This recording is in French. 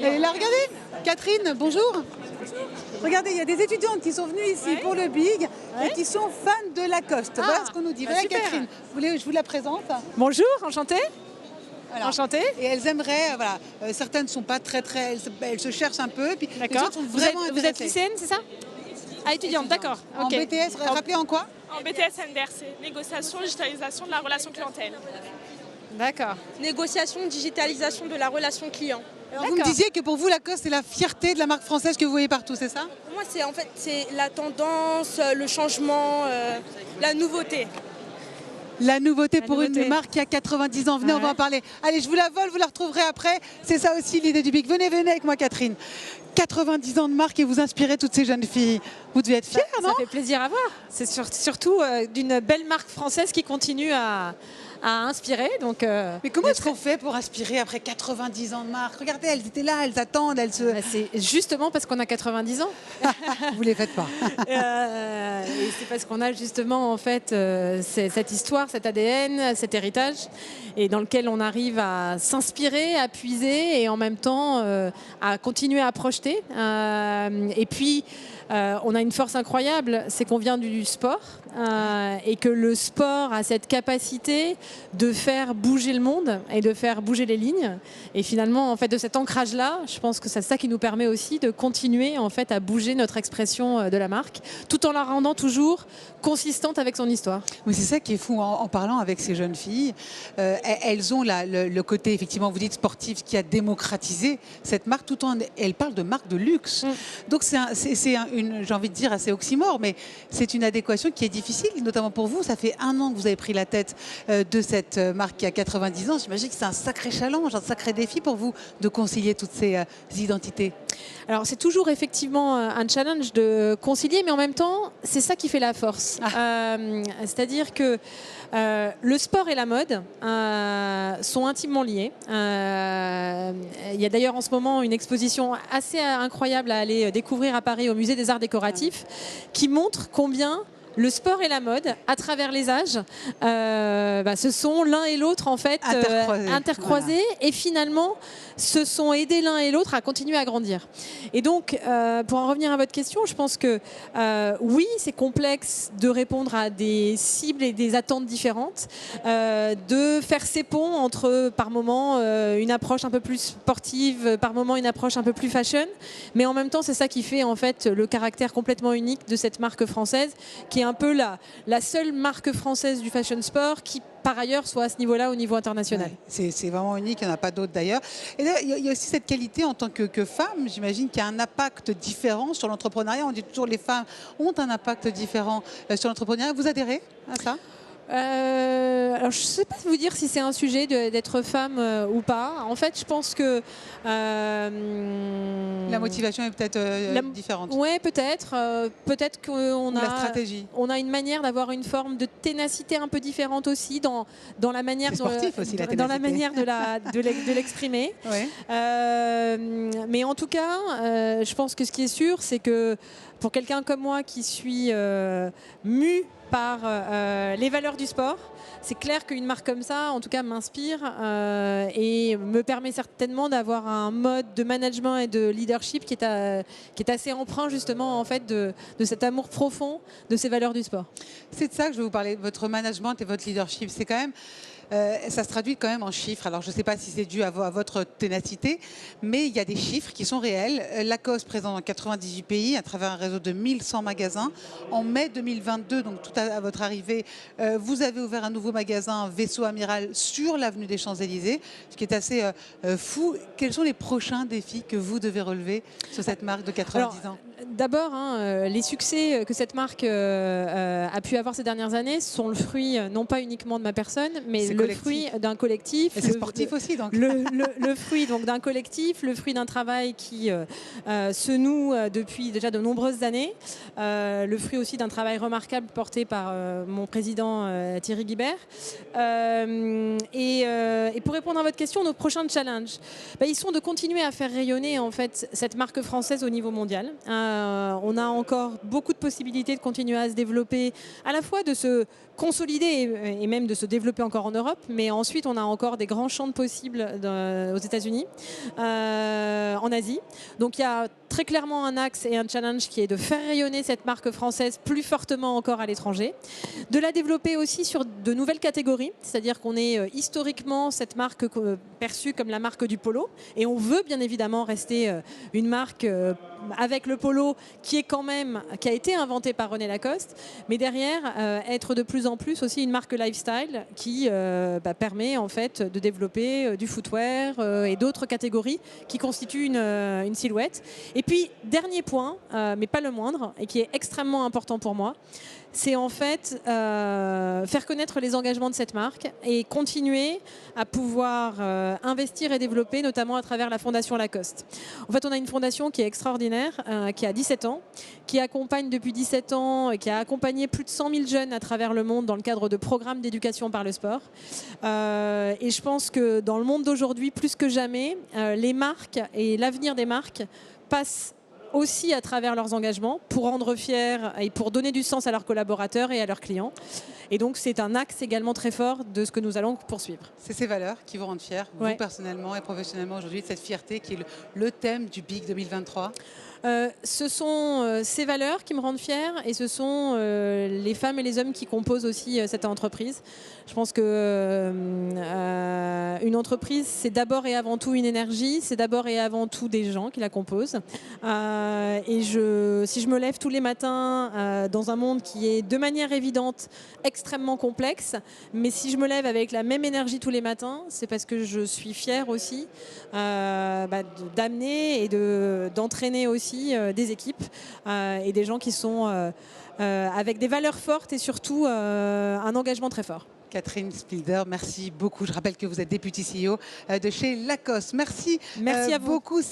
Et là, regardez, Catherine, bonjour. Regardez, il y a des étudiantes qui sont venues ici pour le BIG et qui sont fans de Lacoste. Voilà ce qu'on nous dit. Voilà Catherine, vous voulez, je vous la présente. Bonjour, enchantée. Enchantée. Et elles aimeraient, certaines ne sont pas très, elles se cherchent un peu. Puis les autres sont vraiment vous êtes lycéenne, c'est ça? Ah, étudiante, d'accord. En BTS, rappelez en quoi? En BTS NDRC, négociation, digitalisation de la relation clientèle. D'accord. Négociation, digitalisation de la relation client. Alors vous me disiez que pour vous, Lacoste, c'est la fierté de la marque française que vous voyez partout, c'est ça? Pour moi, c'est la tendance, le changement, la nouveauté. La nouveauté pour une marque qui a 90 ans. Venez, on va en parler. Allez, je vous la vole, vous la retrouverez après. C'est ça aussi l'idée du BIG. Venez avec moi, Catherine. 90 ans de marque et vous inspirez toutes ces jeunes filles. Vous devez être fière, non? Ça fait plaisir à voir. C'est surtout d'une belle marque française qui continue à inspirer. Donc, mais comment est-ce qu'on fait pour inspirer après 90 ans de marque? Regardez, elles étaient là, elles attendent, elles se... C'est justement parce qu'on a 90 ans. Vous les faites pas. Et c'est parce qu'on a justement en fait cette histoire, cet ADN, cet héritage, et dans lequel on arrive à s'inspirer, à puiser et en même temps à continuer à projeter. Et puis on a une force incroyable, c'est qu'on vient du sport et que le sport a cette capacité de faire bouger le monde et de faire bouger les lignes. Et finalement, en fait, de cet ancrage-là, je pense que c'est ça qui nous permet aussi de continuer en fait à bouger notre expression de la marque, tout en la rendant toujours consistante avec son histoire. Oui, c'est ça qui est fou en parlant avec ces jeunes filles. Elles ont le côté, effectivement, vous dites sportif, qui a démocratisé cette marque, tout en elles parlent de marque de luxe. Donc c'est j'ai envie de dire assez oxymore, mais c'est une adéquation qui est difficile, notamment pour vous. Ça fait 1 an que vous avez pris la tête de cette marque qui a 90 ans. J'imagine que c'est un sacré challenge, un sacré défi pour vous de concilier toutes ces identités. Alors c'est toujours effectivement un challenge de concilier, mais en même temps, c'est ça qui fait la force. C'est-à-dire que le sport et la mode sont intimement liés. Il y a d'ailleurs en ce moment une exposition assez incroyable à aller découvrir à Paris au Musée des Arts Décoratifs qui montre combien le sport et la mode, à travers les âges, se sont l'un et l'autre en fait intercroisés et finalement se sont aidés l'un et l'autre à continuer à grandir. Et donc, pour en revenir à votre question, je pense que oui, c'est complexe de répondre à des cibles et des attentes différentes, de faire ces ponts entre, par moment, une approche un peu plus sportive, par moment une approche un peu plus fashion, mais en même temps, c'est ça qui fait en fait le caractère complètement unique de cette marque française, qui est un peu la seule marque française du fashion sport qui par ailleurs soit à ce niveau-là au niveau international. Ouais, c'est vraiment unique, il n'y en a pas d'autres d'ailleurs. Et là, il y a aussi cette qualité en tant que femme, j'imagine qu'il y a un impact différent sur l'entrepreneuriat. On dit toujours que les femmes ont un impact différent sur l'entrepreneuriat. Vous adhérez à ça ? Alors je ne sais pas vous dire si c'est un sujet d'être femme ou pas. En fait, je pense que... la motivation est peut-être différente. Oui, peut-être. Peut-être qu'on a... La stratégie. On a une manière d'avoir une forme de ténacité un peu différente aussi dans la manière... sportif aussi, la ténacité. Dans la manière de l'exprimer. Ouais. Mais en tout cas, je pense que ce qui est sûr, c'est que pour quelqu'un comme moi qui suis mue par les valeurs du sport, c'est clair qu'une marque comme ça, en tout cas, m'inspire et me permet certainement d'avoir un mode de management et de leadership qui est assez empreint justement en fait de cet amour profond de ces valeurs du sport. C'est de ça que je vais vous parler, votre management et votre leadership. C'est quand même... ça se traduit quand même en chiffres. Alors, je ne sais pas si c'est dû à votre ténacité, mais il y a des chiffres qui sont réels. Lacoste présent dans 98 pays à travers un réseau de 1100 magasins. En mai 2022, donc tout à votre arrivée, vous avez ouvert un nouveau magasin Vaisseau Amiral sur l'avenue des Champs-Élysées, ce qui est assez fou. Quels sont les prochains défis que vous devez relever sur cette marque de 90 ans ? D'abord, les succès que cette marque a pu avoir ces dernières années sont le fruit non pas uniquement de ma personne, mais le fruit d'un collectif. Et c'est sportif aussi, donc. Le fruit donc d'un collectif, le fruit d'un travail qui se noue depuis déjà de nombreuses années, le fruit aussi d'un travail remarquable porté par mon président Thierry Guibert. Et pour répondre à votre question, nos prochains challenges, ils sont de continuer à faire rayonner en fait cette marque française au niveau mondial. On a encore beaucoup de possibilités de continuer à se développer, à la fois de se consolider et même de se développer encore en Europe, mais ensuite on a encore des grands champs de possibles aux États-Unis, en Asie. Donc il y a très clairement un axe et un challenge qui est de faire rayonner cette marque française plus fortement encore à l'étranger, de la développer aussi sur de nouvelles catégories, c'est-à-dire qu'on est historiquement cette marque perçue comme la marque du polo, et on veut bien évidemment rester une marque avec le polo qui a été inventé par René Lacoste, mais derrière être de plus en plus aussi une marque lifestyle qui permet en fait de développer du footwear et d'autres catégories qui constituent une silhouette. Et puis dernier point, mais pas le moindre, et qui est extrêmement important pour moi, c'est en fait faire connaître les engagements de cette marque et continuer à pouvoir investir et développer, notamment à travers la Fondation Lacoste. En fait, on a une fondation qui est extraordinaire, qui a 17 ans, qui accompagne depuis 17 ans et qui a accompagné plus de 100 000 jeunes à travers le monde dans le cadre de programmes d'éducation par le sport. Et je pense que dans le monde d'aujourd'hui, plus que jamais, les marques et l'avenir des marques passent aussi à travers leurs engagements pour rendre fiers et pour donner du sens à leurs collaborateurs et à leurs clients. Et donc c'est un axe également très fort de ce que nous allons poursuivre. C'est ces valeurs qui vous rendent fiers, vous personnellement et professionnellement aujourd'hui, de cette fierté qui est le thème du BIC 2023. Ce sont ces valeurs qui me rendent fière et ce sont les femmes et les hommes qui composent aussi cette entreprise. Je pense que une entreprise, c'est d'abord et avant tout une énergie, c'est d'abord et avant tout des gens qui la composent. Et si je me lève tous les matins dans un monde qui est de manière évidente extrêmement complexe, mais si je me lève avec la même énergie tous les matins, c'est parce que je suis fière aussi d'amener et d'entraîner aussi des équipes et des gens qui sont avec des valeurs fortes et surtout un engagement très fort. Catherine Spilder, merci beaucoup. Je rappelle que vous êtes députée CEO de chez Lacoste. Merci, à vous. beaucoup.